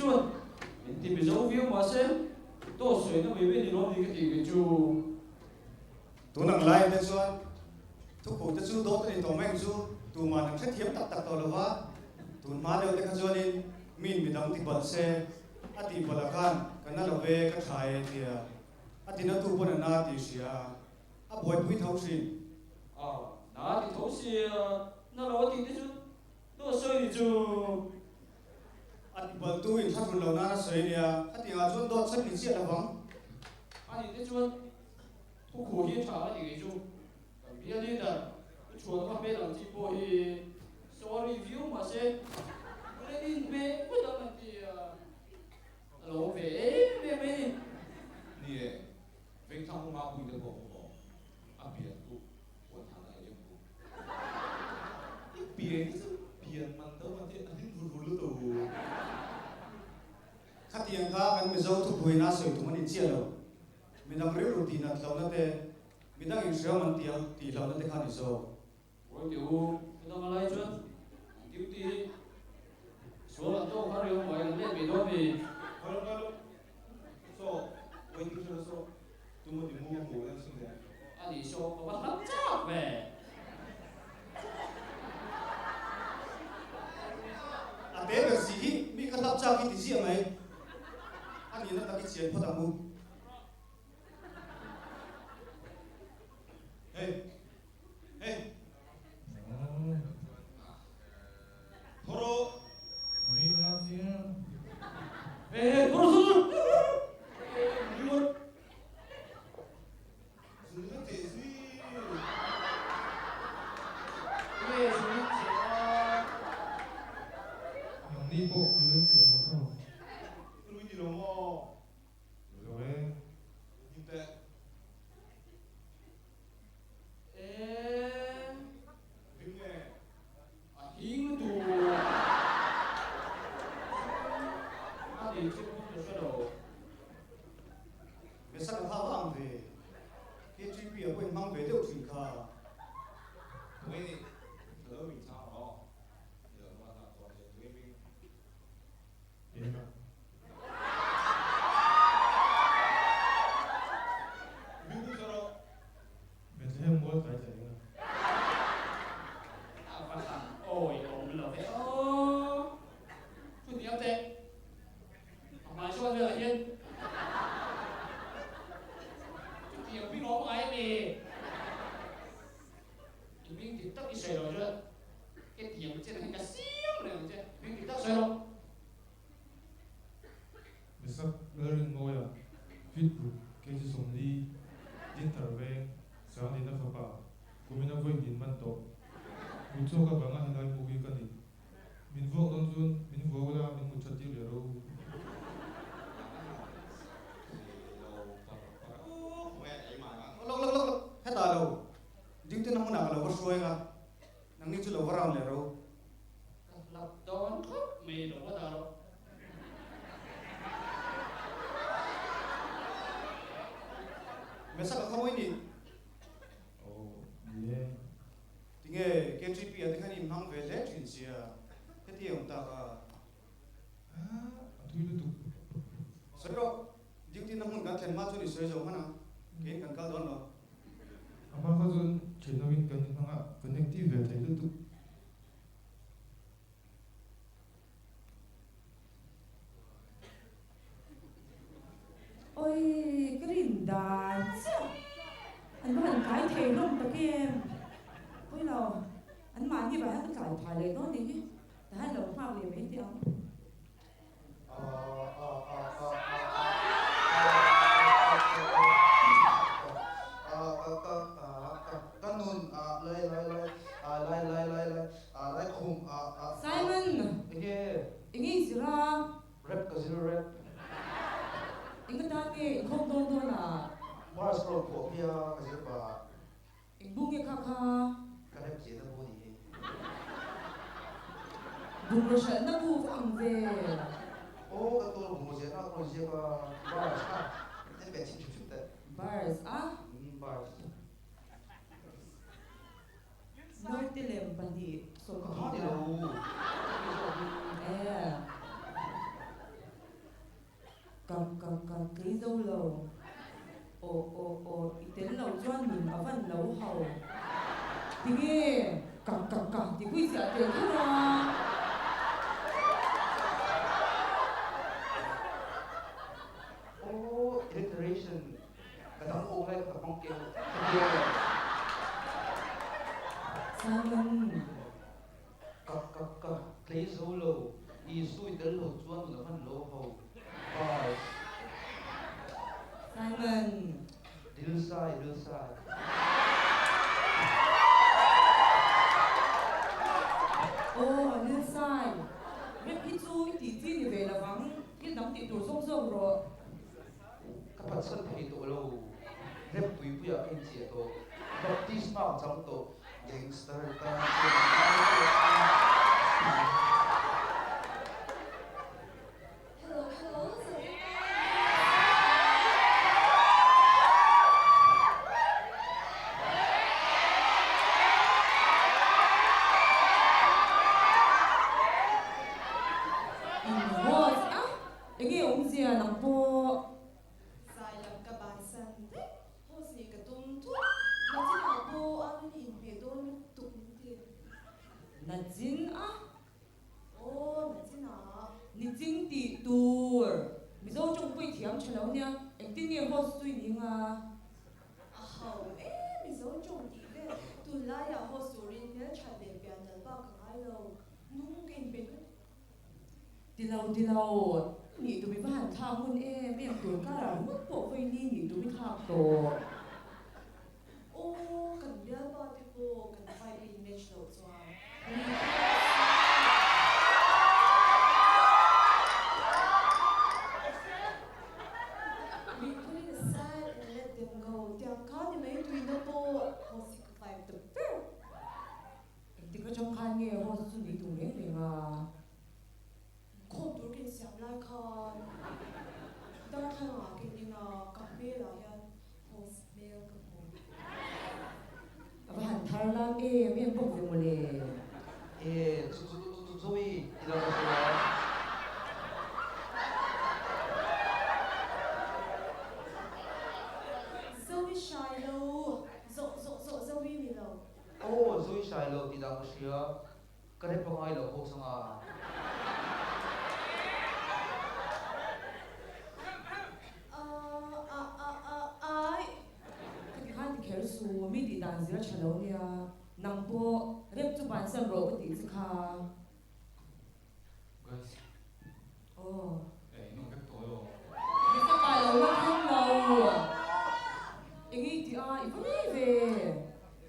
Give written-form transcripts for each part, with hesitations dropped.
chuột mình tìm cái dấu view mà xem tôi sửa nó về bên thì nó thì cái gì cái chú tôi nặng lại bên chuột thúc phụ cho chú tốt thì tôi mang chú tụi mà nặng thiết hiếm tắc tắc tôi là vá tụi mà đều để cái chuột đi mình bị đóng thì bật xe thì bật là cái nó là về cái thải thì thì nó tụ bận là thì xia buổi buổi thấu xin đó thì thấu xì nó lo thì chú tôi sửa thì chú thì bật tôi thắt phần đầu nó sấy nè thì ngã chuột đốt sân thì chia là vắng thì cái chú thúc phụ hiện trả thì cái chú bây giờ đi là chuột nó bên là chỉ bộ thì so review mà xem cái đi về bây giờ là thì lâu về về你非常马虎的过后，别不，我谈了也不，别man đâu mà thế anh rủ rủ đâu. khát tiền khác anh mới giấu thuốc bùi na sợi tụi mình chia đâu mình đang rêu rụt tiền lâu nó thế mình đang yêu sữa mình tiền thì lâu nó thế khát đi sâu ôi tiểu nó mà lại chưa tiểu thì số là tôi phát hiện ngoài là lên bị đó vì Kalau so, wait itu so, tunggu di muka yang sini. thì số có bắt lắm chắc về thế là gì mình có tập cha cái gì này anh nhìn nó cái chuyện phát âm không hey hey Horo, ê cô sư luôn sudah tezi. ê sư đi bộ đi lên sửa này thôi Lu di lomo, rồi kita ê pinge. hiến tu thì chưa có được cái đồ về sau thao vàng về cái truy bìa quên mang về đều thủy khờ Wei, kalau mình sao đó, giờ mà là còn để tụi mình. đến mà Mình cũng sao đó. mình sẽ không muốn phải chạy nữa phát hành ôi ổn là phải ô chút tiếng tệ mà cho bây giờ yên chút tiếng biết nó ai về thì mình thì tắt đi xoay rồi chứ cái tiếng trên thành cái xiêm này chứ mình thì tắt xoay rồi mình sắp lên ngôi là viết bút cái gì sống đi đến thở về sáng đến nó phải bảo của mình nó quên nhìn man tổ mình cho các bạn anh lại mua cái gì mình vô con duyên mình vô là mình muốn chặt tiêu để đâu lốc lốc lốc hết ta đâu dính tới năm nào là có xuôi cả năng đi chút là vào rồi đâu lập đón khóc mì đâu có đâu mẹ sao không ấy nhỉ ồ yeah thì nghe cái truy bìa thì cái gì mang về lẽ chuyện gì thế thì ông ta à tôi được tụ sớm rồi dính tới năm hôm cả thèm mát cho đi soi dầu mà nào cái cần cao đón rồi apa ka zon chena win kan nga connective ve thai lu tu ôi cái rìn đàn anh có hình cái thề luôn tại cái em ôi nào anh mà như vậy anh cải thoại lại đó đi chứ hai lần hoa liền mấy tiếng kanun lai khum Simon cái ingin sila rap cái gì rap ingin tadi không tôn tôn là mars pro po pia kasi ba bung cái kaka kanep che na bo ni bung cái sợi nó bu phẳng về o ka to mo je na ko je ba mars ha ne be chi chu te bars ah mars nói tên là bản địa số ka ha ni lo eh dâu lầu ồ tên lầu doan mình ở văn lầu hầu thì nghe cẳng thì quý giả tiền thế nào Oh, alliteration. Kadang ong ay kapang kêu. Simon Play solo. Isu itel lo chuan na kan lo ho. Bye. Simon Dilsai. ô lên sai biết cái chú tí thì về là vắng cái nóng thì đổ sông rồi Kapat san thei to lo. Rep tui puya ken che to. Baptist ma chang to. Gangster ta. Hello. Cái ông gì à nằm po Sai lang ka bansan de. Hos ni ka tumtu. Na tinabo ano ni impedon tukuntin. là chín á Oh, na tina. ni chín tỷ tour mi dâu trong quay thiam cho lâu nha em tin nghe host tuy nhiên à Ahaw, mi zo chong di ve. Tu la ya hos urin ne cha de pian na ba ka ai lo. Nung ken pe. đi lâu nhị tụi mình phải hành thao hôn em tuổi cả là mất bộ vây ni nhị tụi mình thao tổ Oh, kan bia ba ti ko kan fai image lo zwa. We put it aside and let them go. Tiang ka ni mai tui na po. Hos ka fai the fair. em tin có trong khai nghe host suy nghĩ tụi mình thì mà Ko tu kin siam lai khan. Dang khan a kin ni na ka me la yan. Hos mail ka mo. phải hành thao lắm em bốc về một lề Eh, Zoe, ilang ka sila? Zoe Shiloh. Zoe Milo. Oh, Zoe Shiloh, ilang ka siya? Kare pa nga ilo ko sa nga. Ai. cái khai thì khéo su mi đi đàn giữa chờ lâu nha nằm po rep chụp bản sân rồi cái tí gì khá Guys, ồ 이놈 뵙도요. cái sao bài lâu nó không lâu anh ấy thì ai vẫn đi về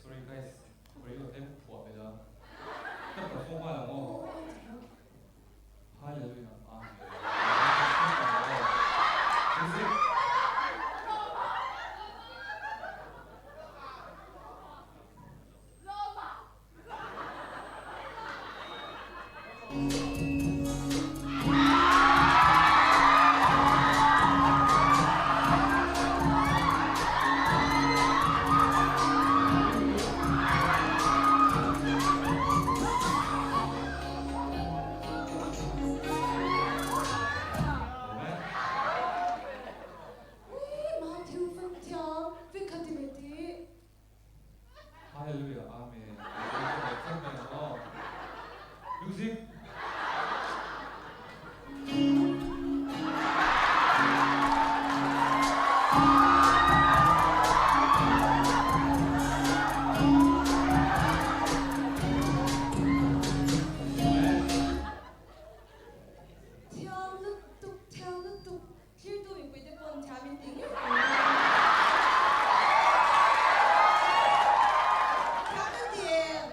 Sorry guys, 우리 이거 대부 부합니다. 딱 통화하는 거. 할렐루야. 아. Matthew Van Tiang. Vicatibeti. 할렐루야. 아멘. 이거 뮤직. Tiang lutuk. Here tu we pwede pon tiamin tingin. Tiamin dia.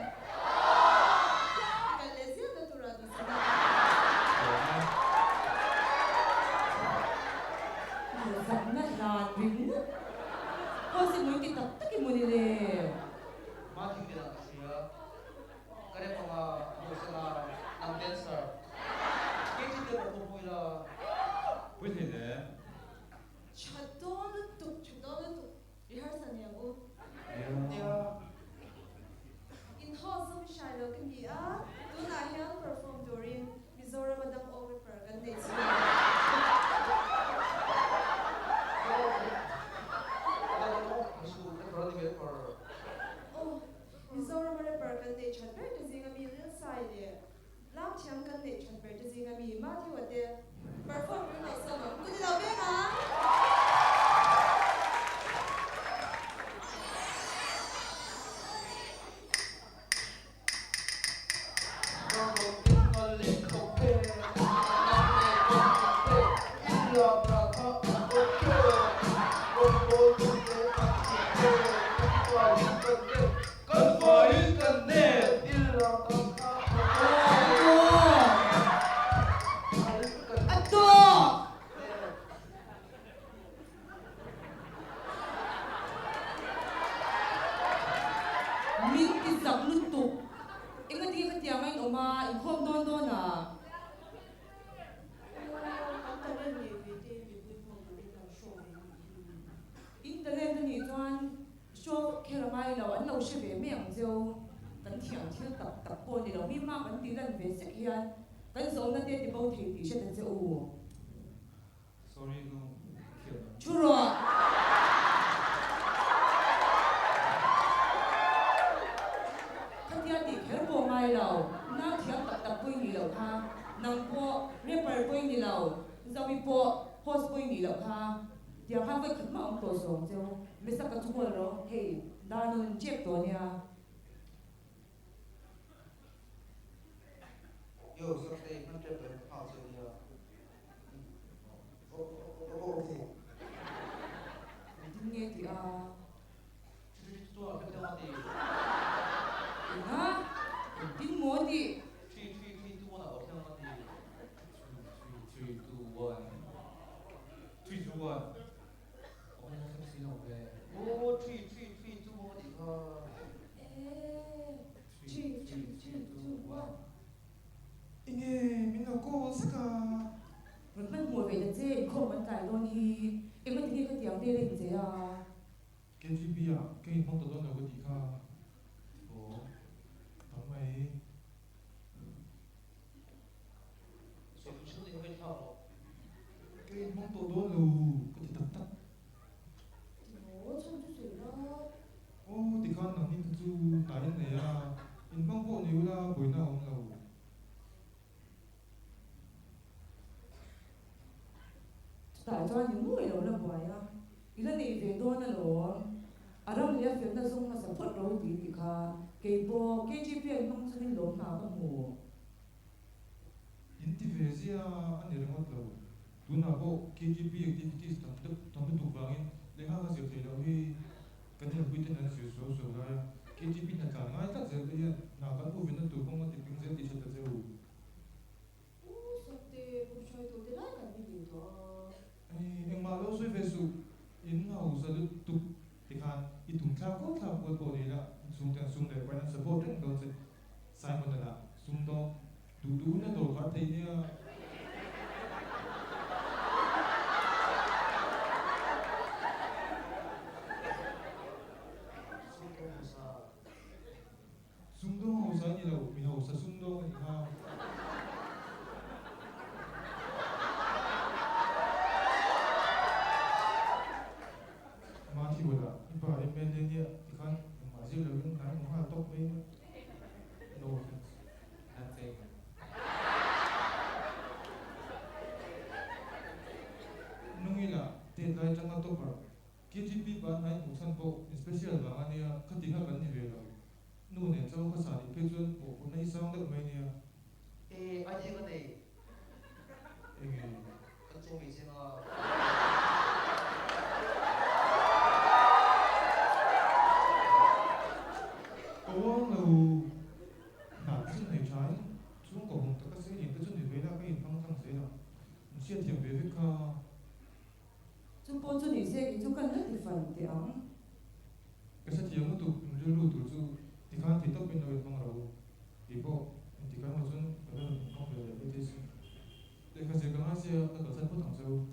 กันในฉันเป็นจะสิงมีเรื่องใส่เนี่ยลากเชียงกันในฉันเป็นจะสิงมีมาที่วันเดียเปิดฟอนเรื่องไหนสมองกูจะเราเป็นคะsorry no kia Churro. Kan dia di kher bo mai lau. Na thiam tak tak pui ni lau ha. Nang po rapper pui ni lau. Zawi po host pui ni lau ha. Dia ha vai khat ma ong to song jo. Me sa ka chu ro. Hey, da nun chep to nia. Yo, Sunday, not just a house in here. Okay. Nghe thì à. Tôi ở bên đó thì Hả? Tin muốn thì 3, 2, 1 ở bên đó thì 3, 2, 1. 3, 2, 1. 어머니 택시는 왜? 오, 3, 2, 1 어디가? 3, 2, 1 이게 민나 꼬스가 mình ngồi về là dễ không vẫn cài luôn thì em mới nghe cái tiếng đây là gì à? KGB야 게임 방도 넌 어디가 정말 소리 왜 타고? 게임 방도 넌 그때 답답 참 주세요. 네가 너님 그주 나인네야 인방 보니우라 보이나 없나고 Tại cho những người đâu là vậy à? Ý là này về đôi là lo. À đâu này phía ta dùng mà sản xuất đâu thì cả cái bộ cái chi phí không sẽ lớn nào cả mù. 인티베지야 아니는 것도 누나고 KGB 액티비티스 담도 두방인 내가 가서 되려고 그냥 부이트는 수수수가 KGB 나 가능한 딱 저기 나간 부분은 두 번만 대평생 뒤쳤다죠. 그때 보셔도 대단한 일이다. 앵마로 수입해수 인나 우서도 뚝 대간 이 동차고 타고 보내라 숨대 관한 서포팅 도체 사이먼나 숨도 두두는 도 같아요. 숨도 우선이라고 미나 우선 숨도니까 마티보다 이봐 인벤디니아 이간 마실력은 나는 뭔가 똑베인 no offense Nothing. nungila deadline jangan topar KGB ban hai muksanpo special bangania katinga kan ni vela nune chaw ka sani pejun o punai sang dak mania 아니 근데 enge 그쪽에 있으나 어원로 나 무슨 내 차이 좋은 거 봉다 까 세니 pejun ni vela ka in 항상 세나 시에 tiam 베베카 Chúng tôi cho你些就跟那地方的啊。 kasa tiang tu mjulu tu tu tikan titok pin no bang rawu ibo tikan mo sun kada mo be betis de kasi ka asia ka san po tang so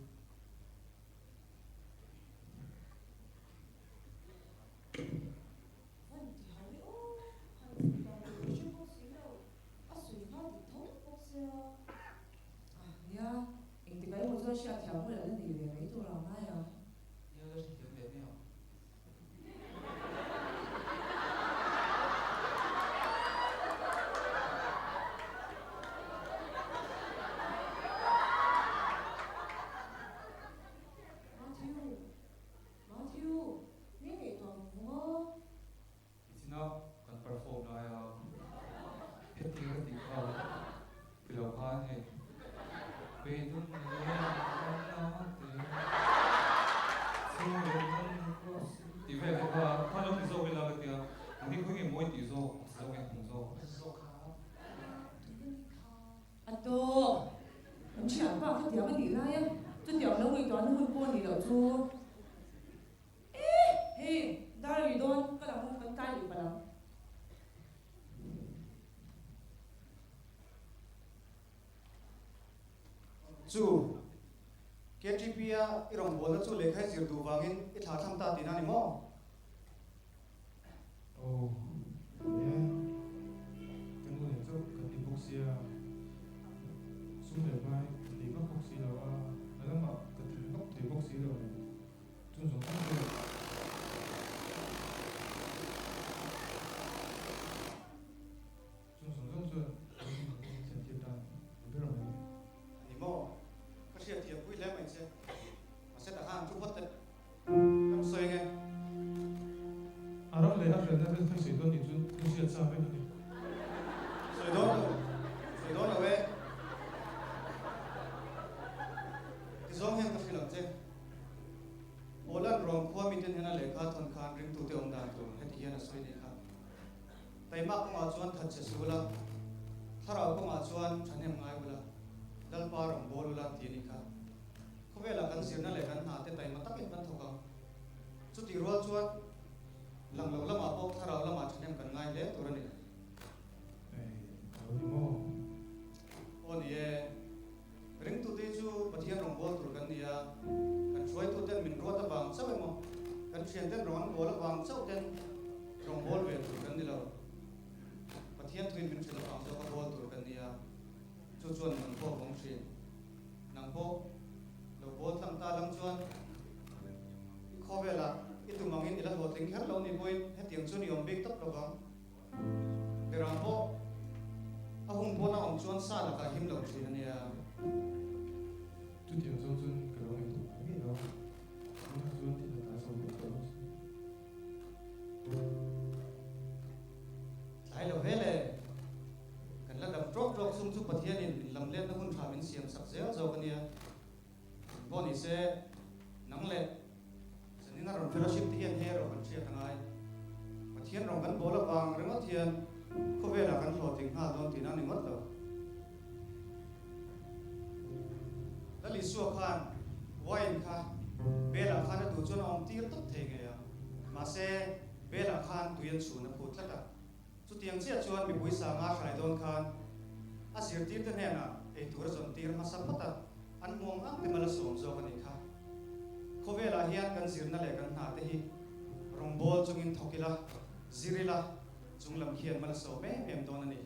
呀，你这个我说下条不了，那里面没多少嘛呀。 이거 좀 기억되네요. kan perform na ya eti eti ka pilau ka he pedun ne na te so ti ve ka ka lo ti so ve la ke ya ni ko ngi moi ti so so ngi kong so 阿多，唔知阿爸佢點樣嚟啦呀？即點樣會講會幫你了做？嘿，打了一頓，個人會分解你不啦？ chu KTP a irong bola chu lekhai zir du wangin I tha tham ta tina ni mo Oh, yeah. Kan mo ito kan di buksia. Sumber bay di ba buksia wa. Alam ma kan di buksia wa. Chun song kan ko. Chun song kan so. Sentir dan. Pero me. ni mo ka sia ti pui le mai se ma se ta han chu hot te kam soi nge Aram le a ren na ren sai don ni chun ni sia sa me ni. soi don we ti zong hen ka filam che olan rong khwa mi ten hena lekha thon khan ring tu te ong dan tu he ti hena soi ni kha tai ma ko ma chuan that che sula thara ko ma chuan thanem ngai bula dal pa rong bol la ti ni kha khowela kan sirna le kan ha te tai ma takin kan thoka chu ti ro chuan lang lo lama pok thara lama thanem kan ngai le turani Ni mo. on ye ring tu te chu pathian rong bol tur kan nia kan choi tu ten min ro ta bang chau mo kan thian ten rong bol bang chau ten rong bol ve tur kan ni lo pathian thuin min thila bang chau ka bol tur kan nia chu chuan man po bong thrin nang po lo bol tham ta lam chuan khowela itu mangin ila ho ting khar lo ni boy he tiang chu ni om big tap lo bang berang po ahung po na om chuan sa la ka him lo thrin ania Tu tiang song chun ka lo ni tu. Ni lo. Ni chun ti na ta so ni ko. Lai lo hele kan la dam drop sum chu pathian in lam len na hun tha min siam sak zel zo kan ya bo ni se nang le sani na ron fellowship ti hian he ro kan chia tangai pathian rong kan bola bang reng athian ko vela kan hlo ting ha don ti na ni mat lo dali su khan wain kha bela khan tu chon om tir tok the nge ya ma se bela khan tu yan chu na phut la chu tiang chia chuan mi pui sa nga khai don khan a sir tir te hena e tur zon tir ma sa pata an mong ang te mala som zo kan kha khovela hian kan zir na le kan na te hi rong bol chungin thokila zirila chunglam khian mala so me mem don ani